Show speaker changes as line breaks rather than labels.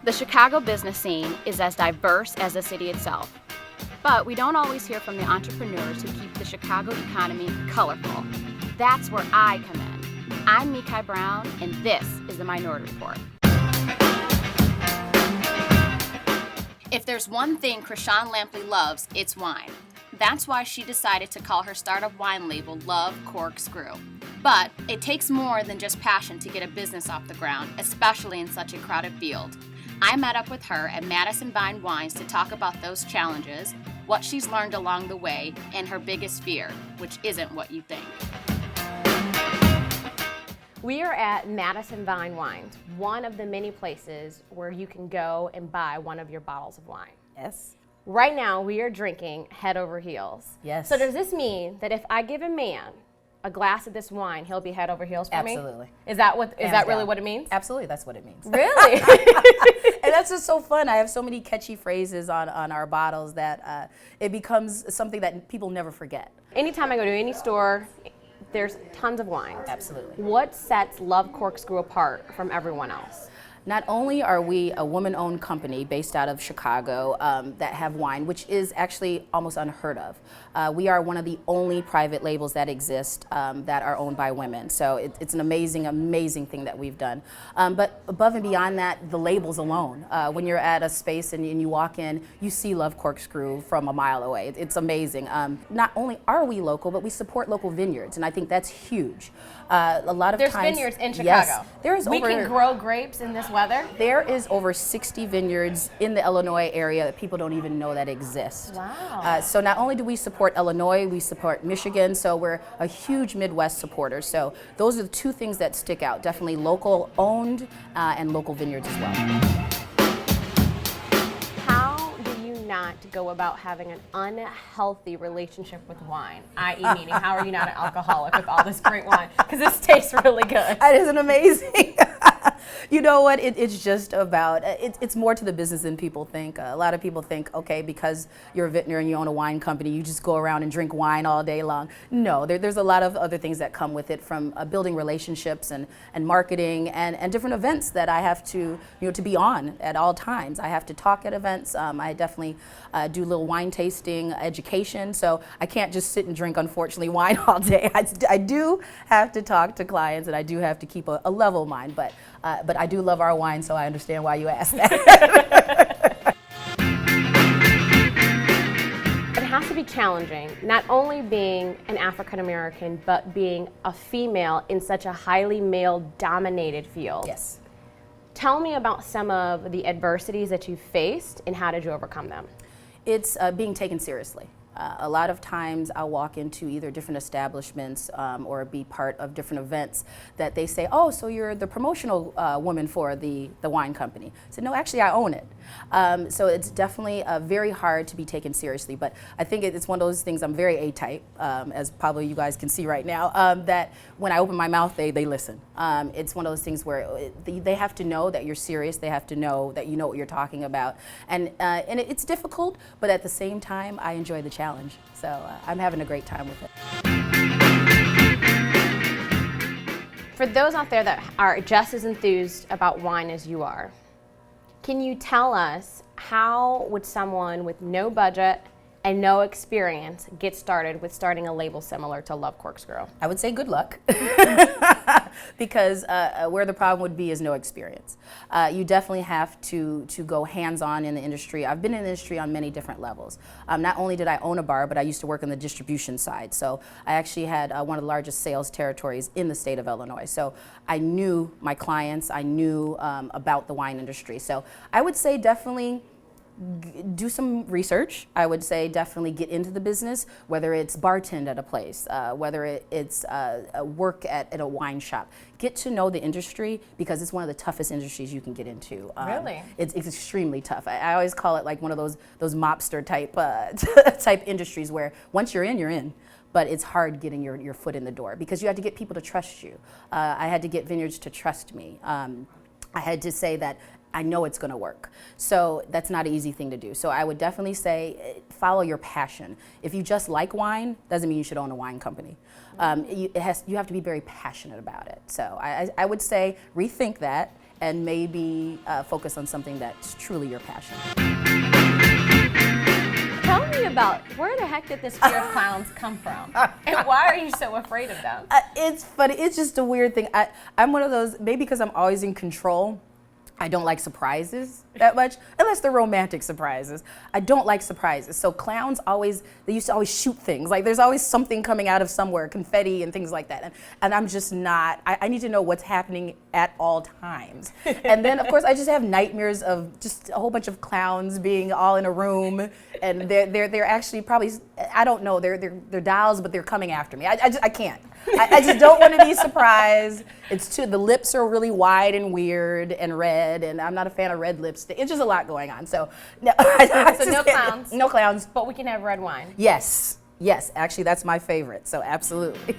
The Chicago business scene is as diverse as the city itself, but we don't always hear from the entrepreneurs who keep the Chicago economy colorful. That's where I come in. I'm Micaela Brown, and this is the Minority Report. If there's one thing Chrishon Lampley loves, it's wine. That's why she decided to call her startup wine label LoveCorkScrew. But it takes more than just passion to get a business off the ground, especially in such a crowded field. I met up with her at Madison Vine Wines to talk about those challenges, what she's learned along the way, and her biggest fear, which isn't what you think.
We are at Madison Vine Wines, one of the many places where you can go and buy one of your bottles of wine.
Yes.
Right now, we are drinking head over heels.
Yes.
So does this mean that if I give a man a glass of this wine, he'll be head over heels for me?
Absolutely.
Is that really what it means?
Absolutely, that's what it means.
Really?
And that's just so fun. I have so many catchy phrases on our bottles that it becomes something that people never forget.
Anytime I go to any store, there's tons of wine.
Absolutely.
What sets LoveCorkScrew apart from everyone else?
Not only are we a woman-owned company based out of Chicago that have wine, which is actually almost unheard of. We are one of the only private labels that exist that are owned by women. So it's an amazing, amazing thing that we've done. But above and beyond that, the labels alone. When you're at a space and you walk in, you see LoveCorkScrew from a mile away. It's amazing. Not only are we local, but we support local vineyards, and I think that's huge. A lot of
There's
times,
vineyards in Chicago.
Yes,
We can grow grapes in this weather?
There is over 60 vineyards in the Illinois area that people don't even know that exist.
Wow.
So not only do we support Illinois, we support Michigan, so we're a huge Midwest supporter. So those are the two things that stick out, definitely local owned and local vineyards as well.
Not to go about having an unhealthy relationship with wine, i.e. meaning how are you not an alcoholic with all this great wine? Because this tastes really good.
That isn't amazing. You know what, it's just about, it's more to the business than people think. A lot of people think, okay, because you're a vintner and you own a wine company, you just go around and drink wine all day long. No, there's a lot of other things that come with it, from building relationships and marketing and different events that I have to, to be on at all times. I have to talk at events. I definitely do a little wine tasting education, so I can't just sit and drink, unfortunately, wine all day. I do have to talk to clients, and I do have to keep a level mind, but I do love our wine, so I understand why you asked that.
It has to be challenging, not only being an African American, but being a female in such a highly male-dominated field.
Yes.
Tell me about some of the adversities that you faced and how did you overcome them?
It's being taken seriously. A lot of times I'll walk into either different establishments or be part of different events that they say, oh, so you're the promotional woman for the wine company. I said, no, actually I own it. So it's definitely very hard to be taken seriously, but I think it's one of those things. I'm very A-type, as probably you guys can see right now, that when I open my mouth, they listen. It's one of those things where they have to know that you're serious. They have to know that you know what you're talking about. And it's difficult, but at the same time, I enjoy the challenge. So I'm having a great time with it.
For those out there that are just as enthused about wine as you are, can you tell us how would someone with no budget and no experience get started with starting a label similar to LoveCorkScrew?
I would say good luck, because where the problem would be is no experience. You definitely have to go hands-on in the industry. I've been in the industry on many different levels. Not only did I own a bar, but I used to work on the distribution side. So I actually had one of the largest sales territories in the state of Illinois. So I knew my clients, I knew about the wine industry. So I would say definitely do some research. I would say definitely get into the business, whether it's bartend at a place, whether it's work at a wine shop. Get to know the industry, because it's one of the toughest industries you can get into.
Really?
It's extremely tough. I always call it like one of those mobster type type industries where once you're in. But it's hard getting your foot in the door, because you have to get people to trust you. I had to get vineyards to trust me. I had to say that I know it's going to work. So that's not an easy thing to do. So I would definitely say follow your passion. If you just like wine, doesn't mean you should own a wine company. You have to be very passionate about it. So I would say rethink that and maybe focus on something that's truly your passion.
Tell me about, where the heck did this fear of clowns come from? And why are you so afraid of them?
It's funny. It's just a weird thing. I'm one of those, maybe because I'm always in control, I don't like surprises that much, unless they're romantic surprises. I don't like surprises. So clowns they used to always shoot things. Like there's always something coming out of somewhere, confetti and things like that. And I'm just not, I need to know what's happening at all times. And then of course I just have nightmares of just a whole bunch of clowns being all in a room, and they're actually probably, I don't know, they're dolls, but they're coming after me. I can't. I just don't want to be surprised. The lips are really wide and weird and red, and I'm not a fan of red lipstick. It's just a lot going on. So no,
no clowns.
No clowns.
But we can have red wine.
Yes, actually that's my favorite, so absolutely.